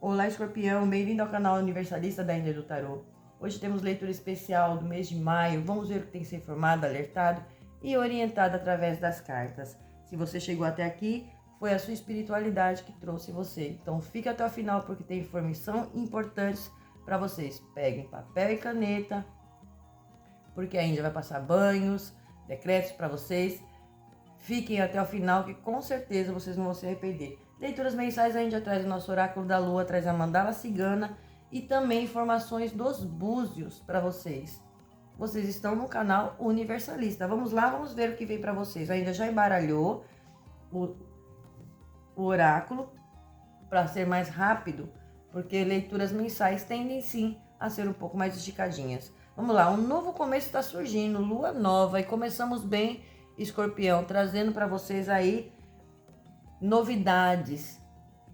Olá, Escorpião, bem-vindo ao canal Universalista da Índia do Tarô. Hoje temos leitura especial do mês de maio. Vamos ver o que tem que ser informado, alertado e orientado através das cartas. Se você chegou até aqui, foi a sua espiritualidade que trouxe você. Então fique até o final porque tem informação importante para vocês. Peguem papel e caneta, porque a Índia vai passar banhos, decretos para vocês. Fiquem até o final que com certeza vocês não vão se arrepender. Leituras mensais, a Índia traz o nosso oráculo da lua, traz a mandala cigana e também informações dos búzios para vocês. Vocês estão no canal Universalista. Vamos lá, vamos ver o que vem para vocês. A Índia já embaralhou o oráculo para ser mais rápido, porque leituras mensais tendem sim a ser um pouco mais esticadinhas. Vamos lá, um novo começo está surgindo, lua nova, e começamos bem, Escorpião, trazendo para vocês aí novidades,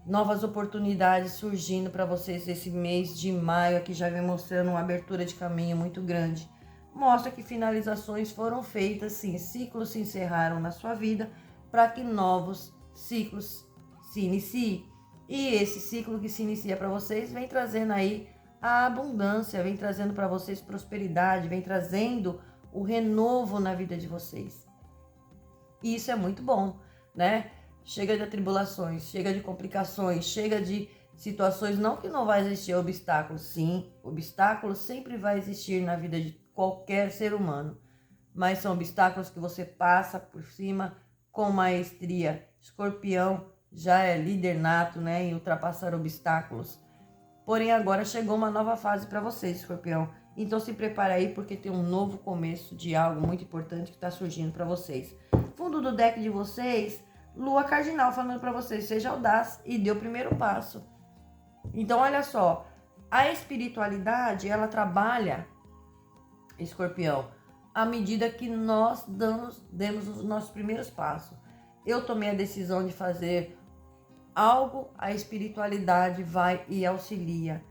novas oportunidades surgindo para vocês esse mês de maio, aqui já vem mostrando uma abertura de caminho muito grande. Mostra que finalizações foram feitas, sim, ciclos se encerraram na sua vida para que novos ciclos se iniciem. E esse ciclo que se inicia para vocês vem trazendo aí a abundância, vem trazendo para vocês prosperidade, vem trazendo o renovo na vida de vocês. E isso é muito bom, né? Chega de atribulações, chega de complicações, chega de situações, não que não vai existir obstáculos, sim, obstáculos sempre vai existir na vida de qualquer ser humano, mas são obstáculos que você passa por cima com maestria. Escorpião já é líder nato, né, em ultrapassar obstáculos. Porém, agora chegou uma nova fase para vocês, Escorpião. Então se prepara aí porque tem um novo começo de algo muito importante que está surgindo para vocês. Fundo do deck de vocês, Lua Cardinal falando para vocês, seja audaz e dê o primeiro passo. Então, olha só, a espiritualidade, ela trabalha, Escorpião, à medida que nós demos os nossos primeiros passos. Eu tomei a decisão de fazer algo, a espiritualidade vai e auxilia.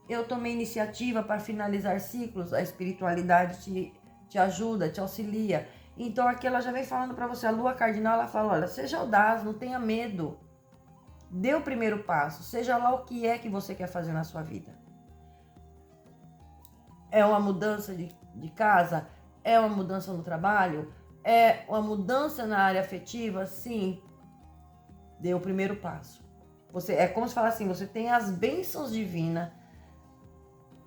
Eu tomei iniciativa para finalizar ciclos, a espiritualidade te ajuda, te auxilia. Então aqui ela já vem falando para você, a lua cardinal, ela fala, olha, seja audaz, não tenha medo. Dê o primeiro passo, seja lá o que é que você quer fazer na sua vida. É uma mudança de casa? É uma mudança no trabalho? É uma mudança na área afetiva? Sim. Dê o primeiro passo. É como se fala assim, você tem as bênçãos divinas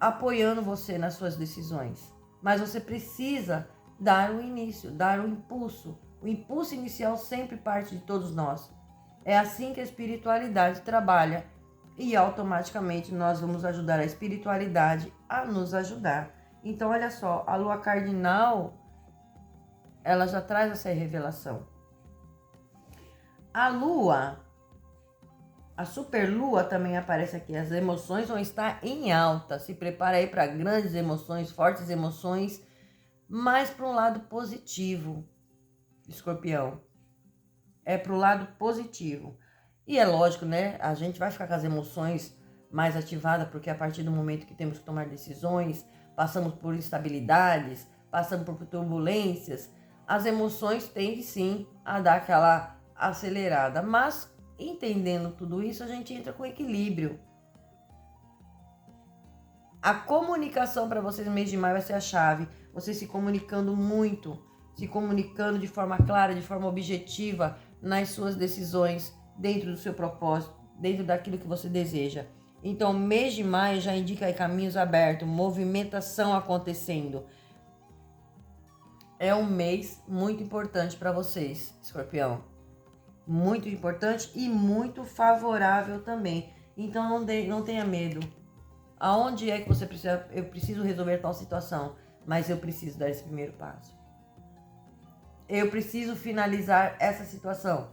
apoiando você nas suas decisões. Mas você precisa dar o início, dar o impulso. O impulso inicial sempre parte de todos nós. É assim que a espiritualidade trabalha e automaticamente nós vamos ajudar a espiritualidade a nos ajudar. Então, olha só, a lua cardinal, ela já traz essa revelação. A lua, a superlua também aparece aqui. As emoções vão estar em alta. Se prepara aí para grandes emoções, fortes emoções, mas para um lado positivo, Escorpião. É para o lado positivo. E é lógico, né? A gente vai ficar com as emoções mais ativadas, porque a partir do momento que temos que tomar decisões, passamos por instabilidades, passamos por turbulências, as emoções tendem sim a dar aquela acelerada. Mas entendendo tudo isso, a gente entra com equilíbrio. A comunicação para vocês no mês de maio vai ser a chave. Vocês se comunicando muito, se comunicando de forma clara, de forma objetiva nas suas decisões, dentro do seu propósito, dentro daquilo que você deseja. Então, mês de maio já indica aí caminhos abertos, movimentação acontecendo. É um mês muito importante para vocês, Escorpião. Muito importante e muito favorável também. Então, não tenha medo. Aonde é que você precisa? Eu preciso resolver tal situação, mas eu preciso dar esse primeiro passo. Eu preciso finalizar essa situação.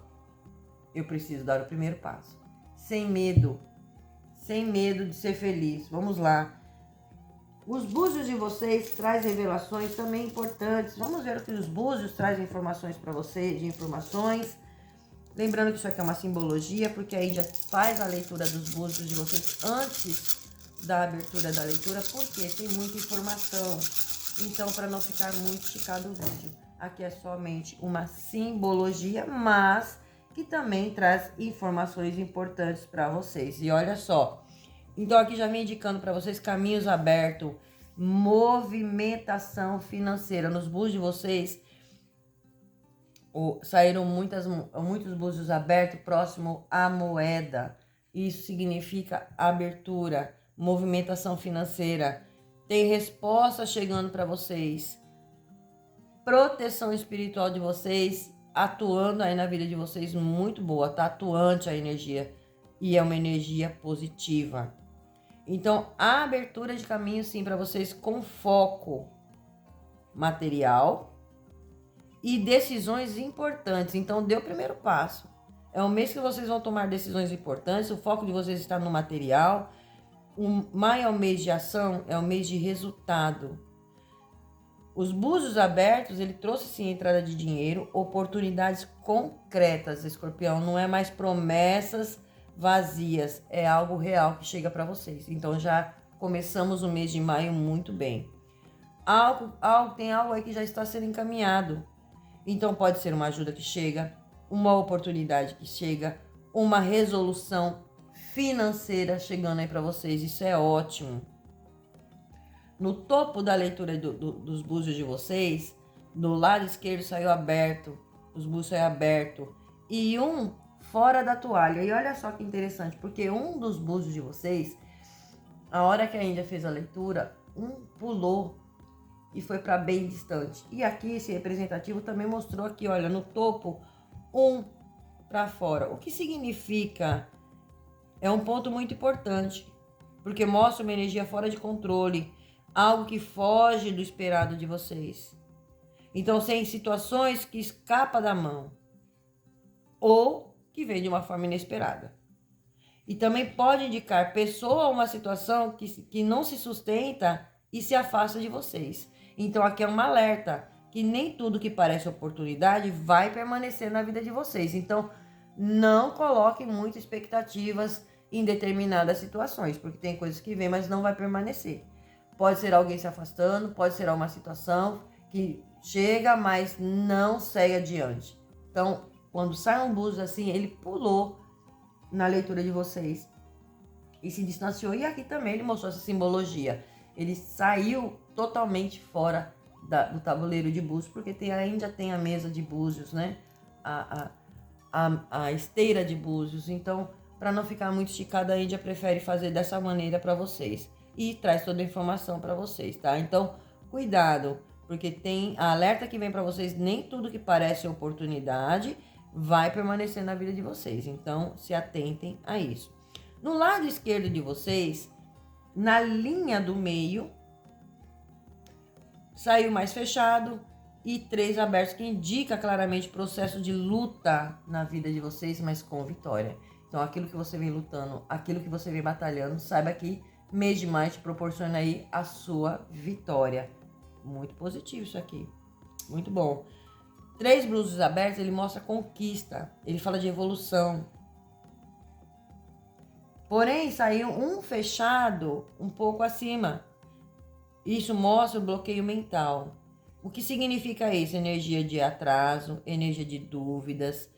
Eu preciso dar o primeiro passo. Sem medo de ser feliz. Vamos lá. Os búzios de vocês trazem revelações também importantes. Vamos ver o que os búzios trazem informações para você, de informações. Lembrando que isso aqui é uma simbologia, porque a Índia faz a leitura dos búzios de vocês antes da abertura da leitura, porque tem muita informação. Então, para não ficar muito esticado o vídeo, aqui é somente uma simbologia, mas que também traz informações importantes para vocês. E olha só, Então aqui já vem indicando para vocês caminhos abertos, movimentação financeira. Nos búzios de vocês saíram muitos búzios abertos próximo à moeda. Isso significa abertura, movimentação financeira. Tem resposta chegando para vocês. Proteção espiritual de vocês atuando aí na vida de vocês muito boa, tá atuante a energia e é uma energia positiva. Então, a abertura de caminho sim para vocês com foco material e decisões importantes. Então, dê o primeiro passo. É um mês que vocês vão tomar decisões importantes, o foco de vocês está no material. O maio é o mês de ação, é o mês de resultado. Os búzios abertos, ele trouxe sim entrada de dinheiro, oportunidades concretas, Escorpião. Não é mais promessas vazias, é algo real que chega para vocês. Então já começamos o mês de maio muito bem. Tem algo aí que já está sendo encaminhado. Então pode ser uma ajuda que chega, uma oportunidade que chega, uma resolução financeira chegando aí para vocês. Isso é ótimo. No topo da leitura dos búzios de vocês, do lado esquerdo saiu aberto, os búzios saíram aberto e um fora da toalha. E olha só que interessante, porque um dos búzios de vocês, a hora que a Índia fez a leitura, um pulou e foi para bem distante. E aqui esse representativo também mostrou aqui, olha, no topo, um para fora. O que significa? É um ponto muito importante, porque mostra uma energia fora de controle, algo que foge do esperado de vocês. Então, sem situações que escapa da mão ou que vem de uma forma inesperada. E também pode indicar pessoa ou uma situação que não se sustenta e se afasta de vocês. Então, aqui é um alerta que nem tudo que parece oportunidade vai permanecer na vida de vocês. Então, não coloquem muitas expectativas em determinadas situações, porque tem coisas que vêm, mas não vai permanecer. Pode ser alguém se afastando, pode ser uma situação que chega, mas não segue adiante. Então, quando sai um búzio assim, ele pulou na leitura de vocês e se distanciou. E aqui também ele mostrou essa simbologia. Ele saiu totalmente fora do tabuleiro de búzios, porque ainda tem a mesa de búzios, né? A esteira de búzios. Então, para não ficar muito esticada, a Índia prefere fazer dessa maneira para vocês. E traz toda a informação para vocês, tá? Então, cuidado, porque tem a alerta que vem para vocês, nem tudo que parece oportunidade vai permanecer na vida de vocês. Então, se atentem a isso. No lado esquerdo de vocês, na linha do meio, saiu mais fechado e 3 abertos, que indica claramente o processo de luta na vida de vocês, mas com vitória. Então, aquilo que você vem lutando, aquilo que você vem batalhando, saiba que mês de maio te proporciona aí a sua vitória. Muito positivo isso aqui. Muito bom. 3 búzios abertos, ele mostra conquista. Ele fala de evolução. Porém, saiu um fechado um pouco acima. Isso mostra o bloqueio mental. O que significa isso? Energia de atraso, energia de dúvidas,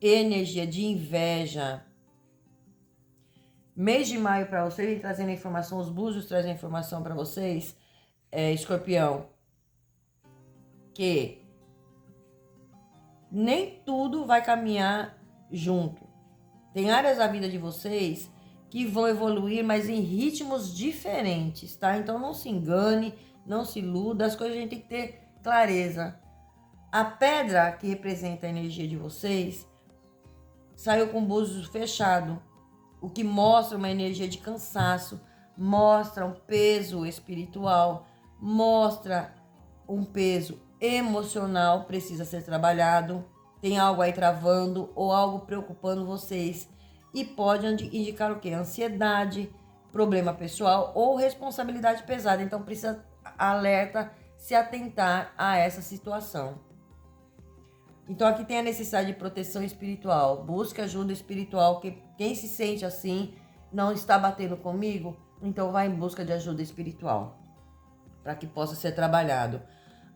energia de inveja. Mês de maio para vocês, trazendo informação, os búzios trazem informação para vocês, Escorpião, que nem tudo vai caminhar junto. Tem áreas da vida de vocês que vão evoluir, mas em ritmos diferentes, tá? Então não se engane, não se iluda, as coisas a gente tem que ter clareza. A pedra que representa a energia de vocês saiu com o búzio fechado, o que mostra uma energia de cansaço, mostra um peso espiritual, mostra um peso emocional, precisa ser trabalhado, tem algo aí travando ou algo preocupando vocês. E pode indicar o quê? Ansiedade, problema pessoal ou responsabilidade pesada. Então precisa, alerta, se atentar a essa situação. Então aqui tem a necessidade de proteção espiritual, busca ajuda espiritual, que quem se sente assim, não está batendo comigo, então vai em busca de ajuda espiritual, para que possa ser trabalhado.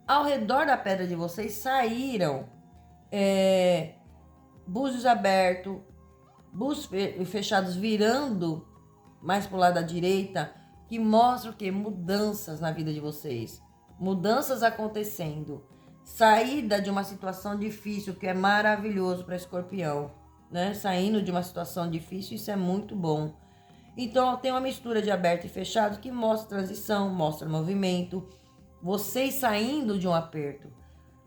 Ao redor da pedra de vocês saíram búzios abertos, búzios fechados virando mais pro lado da direita, que mostra o quê? Mudanças na vida de vocês. Mudanças acontecendo. Saída de uma situação difícil, que é maravilhoso para Escorpião, né? Saindo de uma situação difícil, isso é muito bom. Então, tem uma mistura de aberto e fechado que mostra transição, mostra movimento. Vocês saindo de um aperto.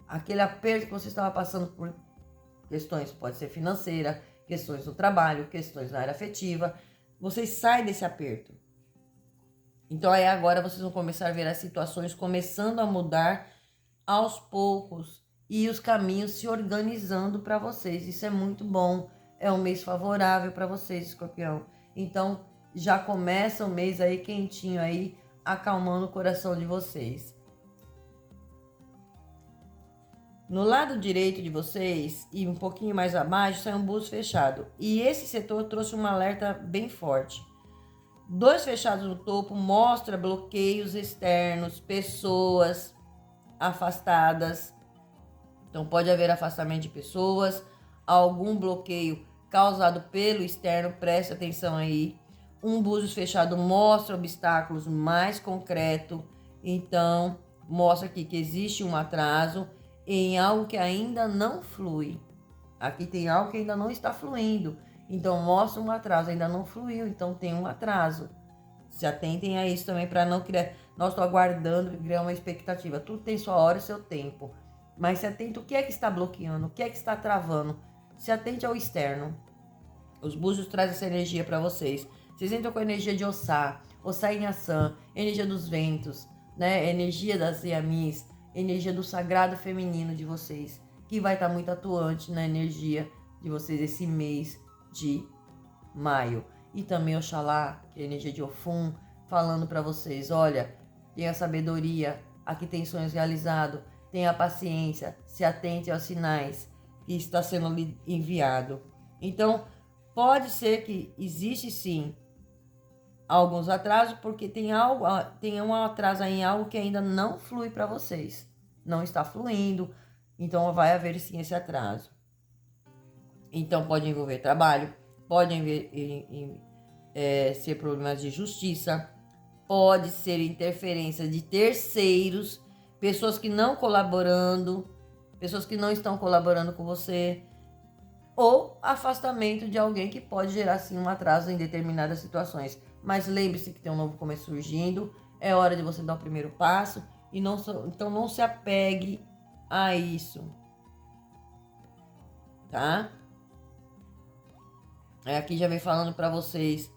Aquele aperto que você estava passando por questões, pode ser financeira, questões no trabalho, questões na área afetiva. Vocês saem desse aperto. Então, aí agora vocês vão começar a ver as situações começando a mudar aos poucos e os caminhos se organizando para vocês. Isso é muito bom. É um mês favorável para vocês, Escorpião. Então, já começa o mês aí quentinho aí, acalmando o coração de vocês. No lado direito de vocês e um pouquinho mais abaixo sai um búzios fechado. E esse setor trouxe um alerta bem forte. 2 fechados no topo mostra bloqueios externos, pessoas afastadas. Então pode haver afastamento de pessoas, algum bloqueio causado pelo externo, preste atenção aí. Um búzios fechado mostra obstáculos mais concretos, então mostra aqui que existe um atraso em algo que ainda não flui. Aqui tem algo que ainda não está fluindo, então mostra um atraso, ainda não fluiu, então tem um atraso. Se atentem a isso também para não criar. Nós estou aguardando criar uma expectativa. Tudo tem sua hora e seu tempo. Mas se atente o que é que está bloqueando, o que é que está travando. Se atente ao externo. Os búzios trazem essa energia para vocês. Vocês entram com a energia de Ossá, Ossá Inhaçã, energia dos ventos, né? Energia das Yamis, energia do sagrado feminino de vocês, que vai estar muito atuante na energia de vocês esse mês de maio. E também Oxalá, que é a energia de Ofum, falando para vocês, olha, tenha sabedoria, aqui tem sonhos realizados, tenha paciência, se atente aos sinais que está sendo enviado. Então, pode ser que existe sim alguns atrasos, porque tem um atraso em algo que ainda não flui para vocês. Não está fluindo, então vai haver sim esse atraso. Então pode envolver trabalho, pode ser problemas de justiça, pode ser interferência de terceiros, pessoas que não colaborando, pessoas que não estão colaborando com você, ou afastamento de alguém que pode gerar sim um atraso em determinadas situações. Mas lembre-se que tem um novo começo surgindo, é hora de você dar o primeiro passo e então não se apegue a isso, tá? Aqui já vem falando para vocês,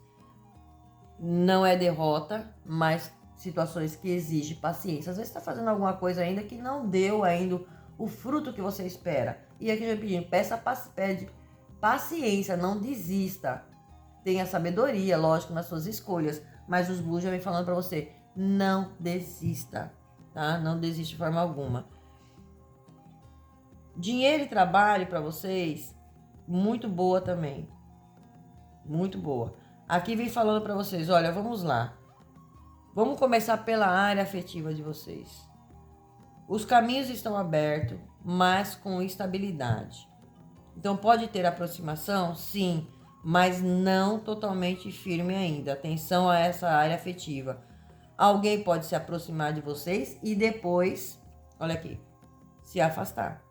não é derrota, mas situações que exigem paciência. Às vezes está fazendo alguma coisa ainda que não deu ainda o fruto que você espera. E aqui já pedindo, pede paciência, não desista. Tenha sabedoria, lógico, nas suas escolhas. Mas os blues já vem falando para você, não desista, tá? Não desiste de forma alguma. Dinheiro e trabalho para vocês, muito boa também. Muito boa. Aqui vem falando para vocês, olha, vamos lá. Vamos começar pela área afetiva de vocês. Os caminhos estão abertos, mas com estabilidade. Então pode ter aproximação? Sim, mas não totalmente firme ainda. Atenção a essa área afetiva. Alguém pode se aproximar de vocês e depois, olha aqui, se afastar.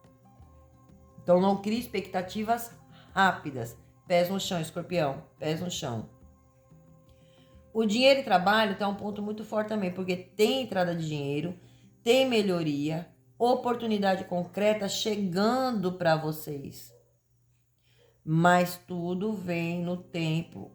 Então não crie expectativas rápidas. Pés no chão, Escorpião, pés no chão. O dinheiro e trabalho tá um ponto muito forte também, porque tem entrada de dinheiro, tem melhoria, oportunidade concreta chegando para vocês. Mas tudo vem no tempo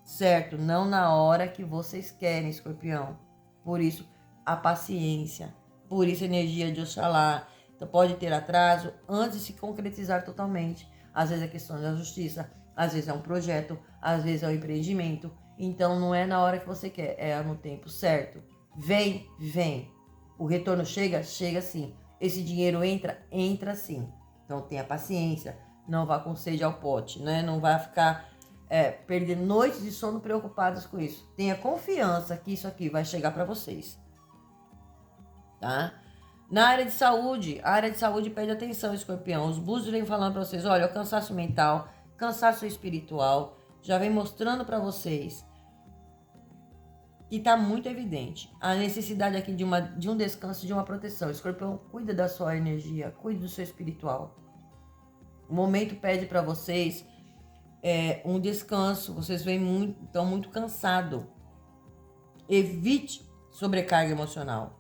certo, não na hora que vocês querem, Escorpião. Por isso, a paciência, por isso a energia de Oxalá. Então pode ter atraso antes de se concretizar totalmente. Às vezes é questão da justiça, às vezes é um projeto, às vezes é um empreendimento. Então não é na hora que você quer, é no tempo certo. Vem, vem. O retorno chega, chega sim. Esse dinheiro entra, entra sim. Então tenha paciência, não vá com sede ao pote, né? Não vá ficar perder noites de sono preocupados com isso. Tenha confiança que isso aqui vai chegar para vocês, tá? Na área de saúde, a área de saúde pede atenção, Escorpião. Os búzios vêm falando para vocês, olha, o cansaço mental, cansaço espiritual, já vem mostrando para vocês que está muito evidente a necessidade aqui de um descanso, de uma proteção. Escorpião, cuida da sua energia, cuide do seu espiritual. O momento pede para vocês um descanso. Vocês estão muito cansados. Evite sobrecarga emocional.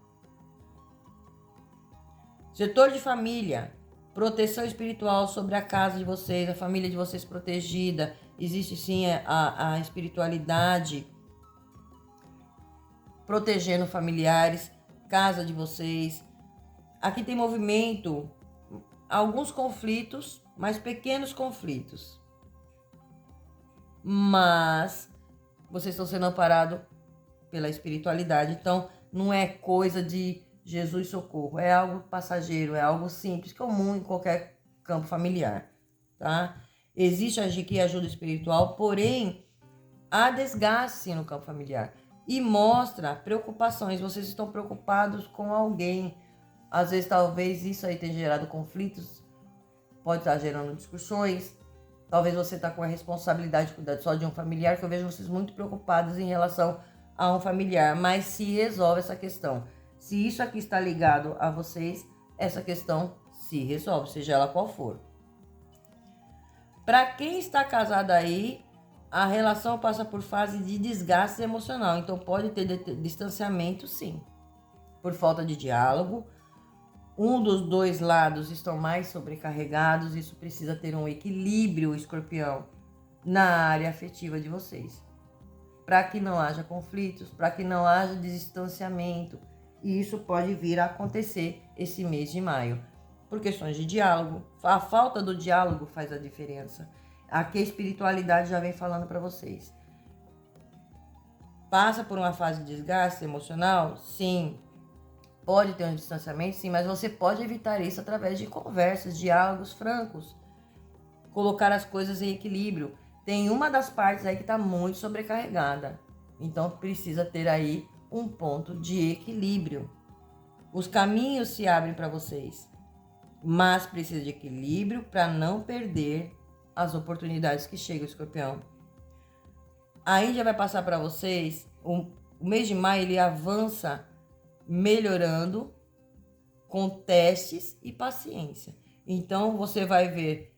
Setor de família, proteção espiritual sobre a casa de vocês, a família de vocês protegida. Existe sim a espiritualidade protegendo familiares, casa de vocês. Aqui tem movimento, alguns conflitos, mas pequenos conflitos. Mas vocês estão sendo amparados pela espiritualidade. Então, não é coisa de Jesus socorro. É algo passageiro, é algo simples, comum em qualquer campo familiar, tá? Existe aqui ajuda espiritual, porém, há desgaste no campo familiar. E mostra preocupações. Vocês estão preocupados com alguém. Às vezes, talvez isso aí tenha gerado conflitos. Pode estar gerando discussões. Talvez você está com a responsabilidade de cuidar só de um familiar, que eu vejo vocês muito preocupados em relação a um familiar. Mas se resolve essa questão. Se isso aqui está ligado a vocês, essa questão se resolve, seja ela qual for. Para quem está casado aí, a relação passa por fase de desgaste emocional. Então pode ter distanciamento, sim. Por falta de diálogo. Um dos dois lados estão mais sobrecarregados. Isso precisa ter um equilíbrio, escorpião, na área afetiva de vocês. Para que não haja conflitos, para que não haja distanciamento. E isso pode vir a acontecer esse mês de maio. Por questões de diálogo. A falta do diálogo faz a diferença. Aqui a espiritualidade já vem falando para vocês. Passa por uma fase de desgaste emocional? Sim. Pode ter um distanciamento? Sim, mas você pode evitar isso através de conversas, diálogos francos. Colocar as coisas em equilíbrio. Tem uma das partes aí que está muito sobrecarregada. Então precisa ter aí um ponto de equilíbrio. Os caminhos se abrem para vocês. Mas precisa de equilíbrio para não perder as oportunidades que chegam, escorpião. A Índia vai passar para vocês, o mês de maio ele avança melhorando com testes e paciência. Então você vai ver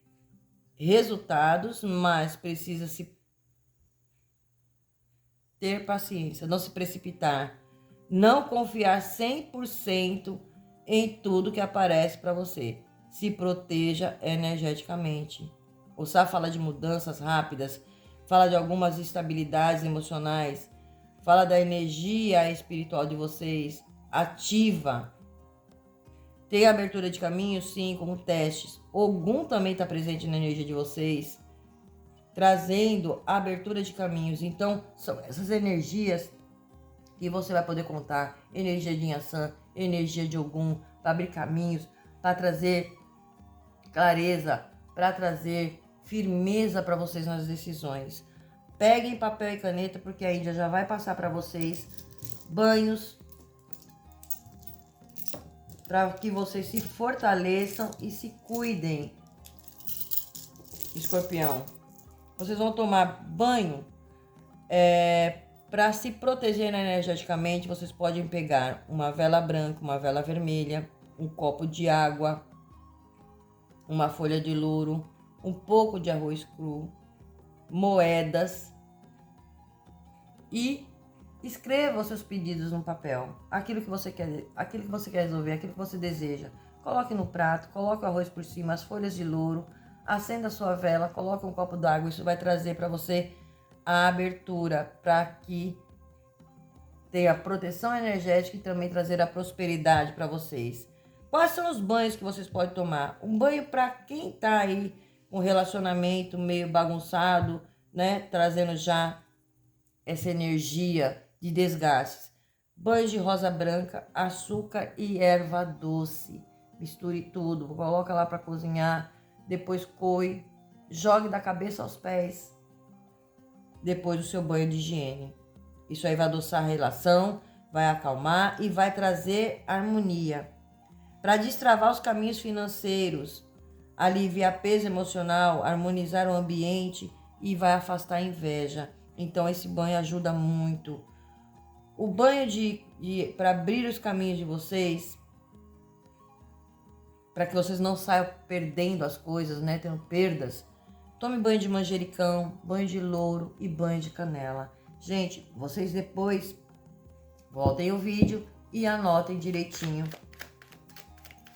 resultados, mas precisa se ter paciência, não se precipitar, não confiar 100% em tudo que aparece para você. Se proteja energeticamente. O Sá fala de mudanças rápidas, fala de algumas instabilidades emocionais, fala da energia espiritual de vocês ativa. Tem abertura de caminho, sim, como testes. Ogum também está presente na energia de vocês, trazendo abertura de caminhos. Então, são essas energias que você vai poder contar. Energia de Inhaçã, energia de Ogum, para abrir caminhos, para trazer clareza, para trazer firmeza para vocês nas decisões. Peguem papel e caneta, porque a Índia já vai passar para vocês banhos para que vocês se fortaleçam e se cuidem. Escorpião, vocês vão tomar banho para se proteger energeticamente. Vocês podem pegar uma vela branca, uma vela vermelha, um copo de água, uma folha de louro, um pouco de arroz cru, moedas e escreva os seus pedidos no papel. Aquilo que você quer resolver, aquilo que você deseja. Coloque no prato, coloque o arroz por cima, as folhas de louro, acenda a sua vela, coloque um copo d'água. Isso vai trazer para você a abertura para que tenha proteção energética e também trazer a prosperidade para vocês. Quais são os banhos que vocês podem tomar? Um banho para quem está aí com um relacionamento meio bagunçado, né? Trazendo já essa energia de desgastes. Banhos de rosa branca, açúcar e erva doce. Misture tudo, coloca lá para cozinhar, depois coe, jogue da cabeça aos pés, depois do seu banho de higiene. Isso aí vai adoçar a relação, vai acalmar e vai trazer harmonia. Para destravar os caminhos financeiros, aliviar peso emocional, harmonizar o ambiente e vai afastar a inveja. Então esse banho ajuda muito. O banho para abrir os caminhos de vocês, para que vocês não saiam perdendo as coisas, né? Tendo perdas. Tome banho de manjericão, banho de louro e banho de canela. Gente, vocês depois voltem o vídeo e anotem direitinho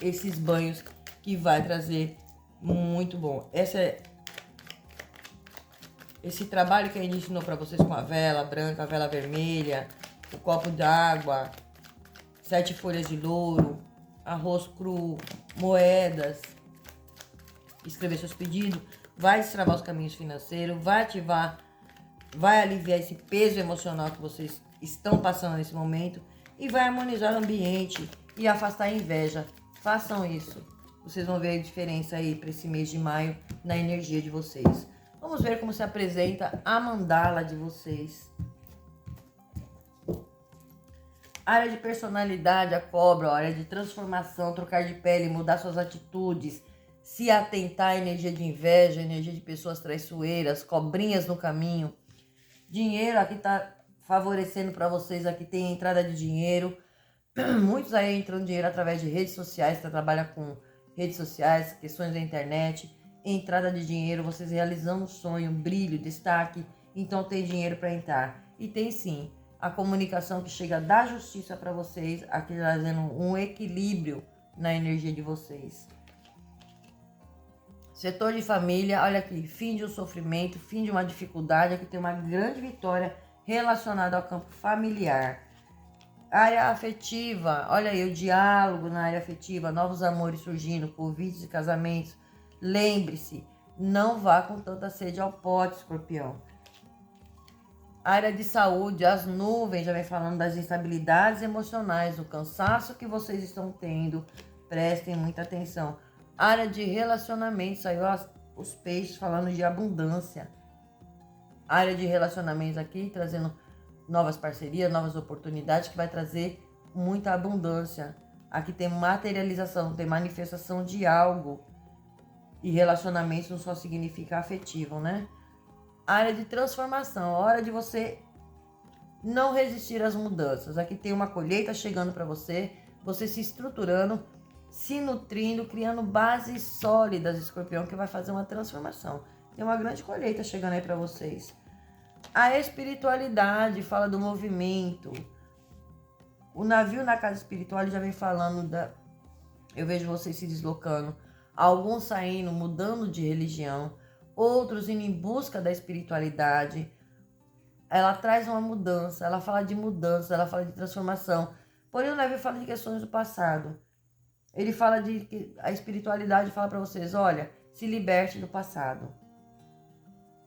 esses banhos que vai trazer muito bom. Esse trabalho que a gente ensinou para vocês com a vela branca, a vela vermelha, o copo d'água, 7 folhas de louro, arroz cru, moedas, escrever seus pedidos, vai destravar os caminhos financeiros, vai ativar, vai aliviar esse peso emocional que vocês estão passando nesse momento e vai harmonizar o ambiente e afastar a inveja. Façam isso. Vocês vão ver a diferença aí para esse mês de maio na energia de vocês. Vamos ver como se apresenta a mandala de vocês. Área de personalidade, a cobra, área de transformação, trocar de pele, mudar suas atitudes, se atentar à energia de inveja, energia de pessoas traiçoeiras, cobrinhas no caminho. Dinheiro, aqui tá favorecendo para vocês, aqui tem entrada de dinheiro. Muitos aí entram dinheiro através de redes sociais, que trabalha com redes sociais, questões da internet. Entrada de dinheiro, vocês realizando um sonho, brilho, destaque, então tem dinheiro para entrar. E tem sim a comunicação que chega da justiça para vocês, aqui trazendo um equilíbrio na energia de vocês. Setor de família, olha aqui, fim de um sofrimento, fim de uma dificuldade, aqui tem uma grande vitória relacionada ao campo familiar. Área afetiva, olha aí, o diálogo na área afetiva, novos amores surgindo, convites e casamentos. Lembre-se, não vá com tanta sede ao pote, escorpião. Área de saúde, as nuvens, já vem falando das instabilidades emocionais, do cansaço que vocês estão tendo. Prestem muita atenção. Área de relacionamento, saiu os peixes falando de abundância. Área de relacionamentos aqui, trazendo novas parcerias, novas oportunidades, que vai trazer muita abundância. Aqui tem materialização, tem manifestação de algo. E relacionamentos não só significa afetivo, né? Área de transformação, hora de você não resistir às mudanças. Aqui tem uma colheita chegando para você se estruturando, se nutrindo, criando bases sólidas, escorpião, que vai fazer uma transformação. Tem uma grande colheita chegando aí para vocês. A espiritualidade fala do movimento. O navio na casa espiritual já vem falando eu vejo vocês se deslocando. Alguns saindo, mudando de religião, outros indo em busca da espiritualidade. Ela traz uma mudança, ela fala de mudança, ela fala de transformação. Porém, o navio fala de questões do passado. Ele fala de que a espiritualidade fala para vocês, olha, se liberte do passado,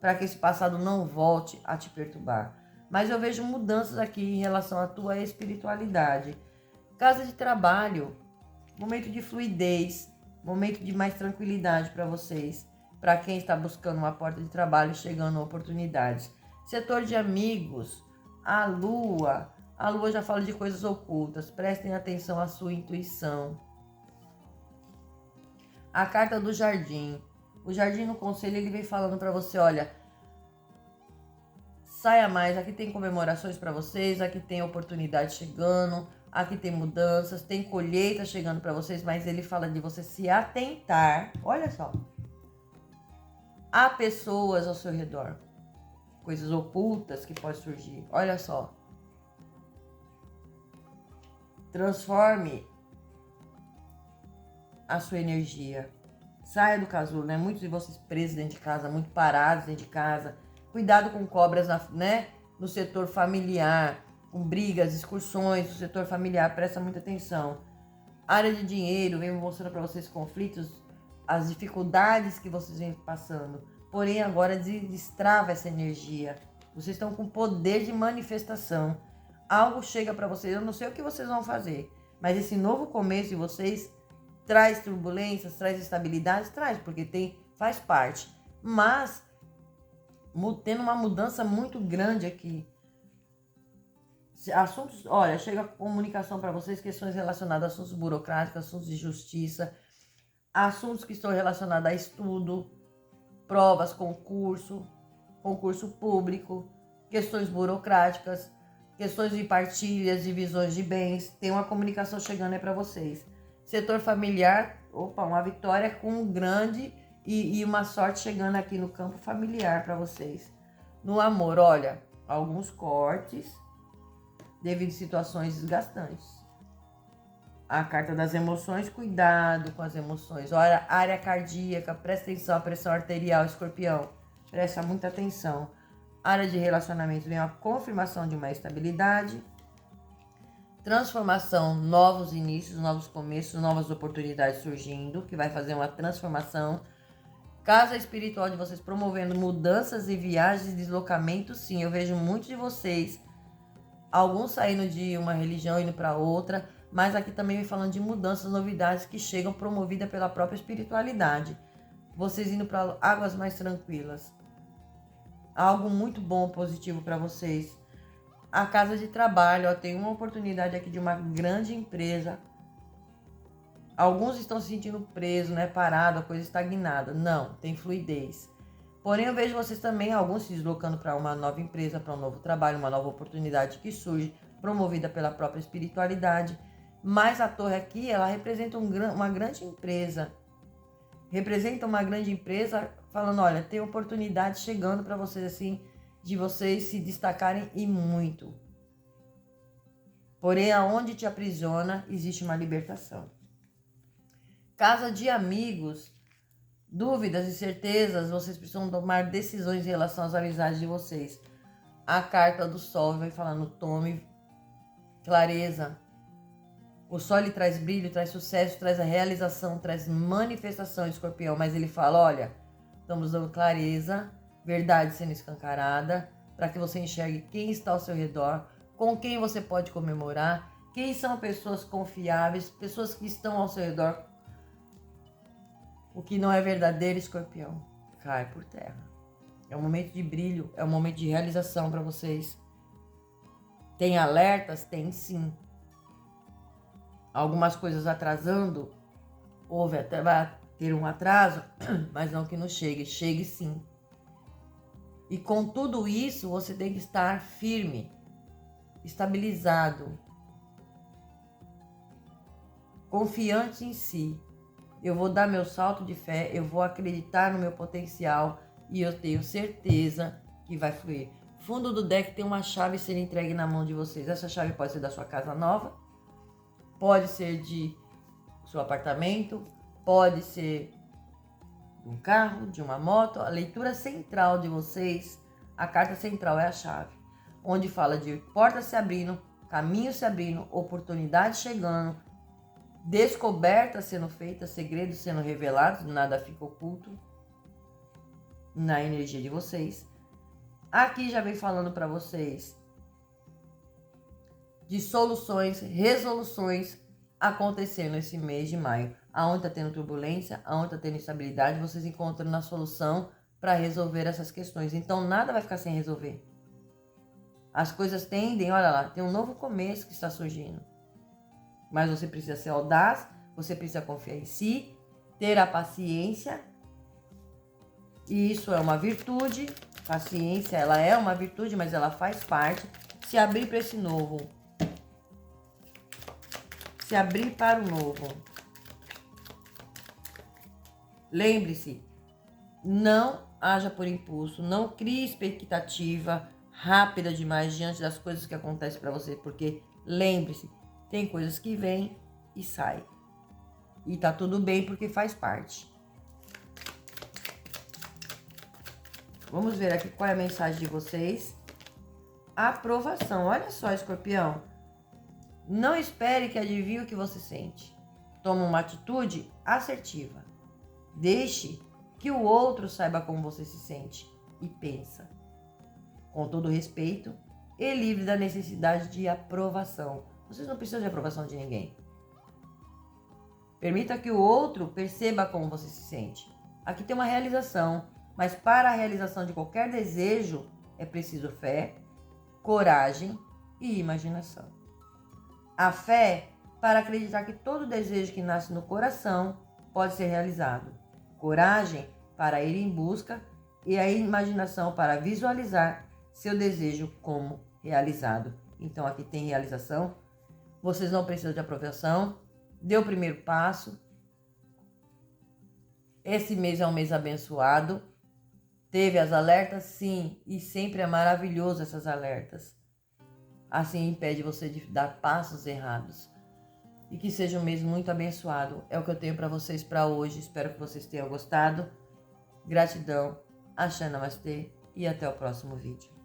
para que esse passado não volte a te perturbar. Mas eu vejo mudanças aqui em relação à tua espiritualidade. Casa de trabalho, momento de fluidez, momento de mais tranquilidade para vocês, para quem está buscando uma porta de trabalho, chegando oportunidades. Setor de amigos, a lua já fala de coisas ocultas, prestem atenção à sua intuição. A carta do jardim, o jardim no conselho, ele vem falando para você, olha, saia mais, aqui tem comemorações para vocês, aqui tem oportunidade chegando, aqui tem mudanças, tem colheita chegando para vocês, mas ele fala de você se atentar, olha só, há pessoas ao seu redor, coisas ocultas que podem surgir, olha só. Transforme a sua energia. Saia do casulo, né? Muitos de vocês presos dentro de casa, muito parados dentro de casa. Cuidado com cobras, né? No setor familiar, com brigas, excursões, no setor familiar, presta muita atenção. Área de dinheiro, vem mostrando para vocês conflitos, as dificuldades que vocês vêm passando. Porém, agora destrava essa energia. Vocês estão com poder de manifestação. Algo chega para vocês, eu não sei o que vocês vão fazer, mas esse novo começo de vocês traz turbulências, traz instabilidades, porque faz parte. Mas, tendo uma mudança muito grande aqui. Assuntos, olha, chega comunicação para vocês, questões relacionadas a assuntos burocráticos, assuntos de justiça, assuntos que estão relacionados a estudo, provas, concurso. concurso público, questões burocráticas, questões de partilhas, divisões de bens. Tem uma comunicação chegando aí para vocês. Setor familiar, uma vitória com um grande e uma sorte chegando aqui no campo familiar para vocês. No amor, olha, alguns cortes devido a situações desgastantes. A carta das emoções, cuidado com as emoções. Olha, área cardíaca, presta atenção, a pressão arterial, Escorpião, presta muita atenção. Área de relacionamento, vem uma confirmação de uma estabilidade. Transformação, novos inícios, novos começos, novas oportunidades surgindo, que vai fazer uma transformação. Casa espiritual de vocês promovendo mudanças e viagens e deslocamentos, sim, eu vejo muitos de vocês, alguns saindo de uma religião indo para outra, mas aqui também me falando de mudanças, novidades que chegam promovidas pela própria espiritualidade. Vocês indo para águas mais tranquilas. Algo muito bom, positivo para vocês. A casa de trabalho, tem uma oportunidade aqui de uma grande empresa. Alguns estão se sentindo presos, né? Parado, a coisa estagnada. Não, tem fluidez. Porém, eu vejo vocês também, alguns se deslocando para uma nova empresa, para um novo trabalho, uma nova oportunidade que surge, promovida pela própria espiritualidade. Mas a torre aqui, ela representa uma grande empresa. Representa uma grande empresa falando, olha, tem oportunidade chegando para vocês assim, de vocês se destacarem e muito. Porém, aonde te aprisiona, existe uma libertação. Casa de amigos, dúvidas e certezas, vocês precisam tomar decisões em relação às amizades de vocês. A carta do sol vai falando, tome clareza. O sol ele traz brilho, traz sucesso, traz a realização, traz manifestação, Escorpião. Mas ele fala, olha, estamos dando clareza, verdade sendo escancarada, para que você enxergue quem está ao seu redor, com quem você pode comemorar, quem são pessoas confiáveis, pessoas que estão ao seu redor. O que não é verdadeiro, Escorpião, cai por terra. É um momento de brilho, é um momento de realização para vocês. Tem alertas? Tem sim. Algumas coisas atrasando, vai ter um atraso, mas não que não chegue, chegue sim. E com tudo isso, você tem que estar firme, estabilizado, confiante em si. Eu vou dar meu salto de fé, eu vou acreditar no meu potencial e eu tenho certeza que vai fluir. Fundo do deck tem uma chave sendo entregue na mão de vocês. Essa chave pode ser da sua casa nova, pode ser de seu apartamento, pode ser de um carro, de uma moto. A leitura central de vocês, a carta central é a chave, onde fala de portas se abrindo, caminhos se abrindo, oportunidades chegando, descobertas sendo feitas, segredos sendo revelados, nada fica oculto na energia de vocês. Aqui já vem falando para vocês de soluções, resoluções acontecendo esse mês de maio. Aonde está tendo turbulência, aonde está tendo instabilidade, vocês encontram na solução para resolver essas questões. Então nada vai ficar sem resolver. As coisas tendem, olha lá, tem um novo começo que está surgindo. Mas você precisa ser audaz, você precisa confiar em si, ter a paciência. E isso é uma virtude. Paciência, ela é uma virtude, mas ela faz parte. Se abrir para esse novo. Se abrir para o novo. Lembre-se, não haja por impulso, não crie expectativa rápida demais diante das coisas que acontecem para você, porque lembre-se, tem coisas que vêm e saem. E tá tudo bem porque faz parte. Vamos ver aqui qual é a mensagem de vocês. Aprovação. Olha só, Escorpião. Não espere que adivinhe o que você sente. Toma uma atitude assertiva. Deixe que o outro saiba como você se sente e pensa. Com todo respeito e livre da necessidade de aprovação. Vocês não precisam de aprovação de ninguém. Permita que o outro perceba como você se sente. Aqui tem uma realização, mas para a realização de qualquer desejo é preciso fé, coragem e imaginação. A fé para acreditar que todo desejo que nasce no coração pode ser realizado. Coragem para ir em busca e a imaginação para visualizar seu desejo como realizado. Então aqui tem realização. Vocês não precisam de aprovação. Dê o primeiro passo. Esse mês é um mês abençoado. Teve as alertas? Sim. E sempre é maravilhoso essas alertas. Assim impede você de dar passos errados. E que seja um mês muito abençoado. É o que eu tenho para vocês para hoje. Espero que vocês tenham gostado. Gratidão. Axé Namastê. E até o próximo vídeo.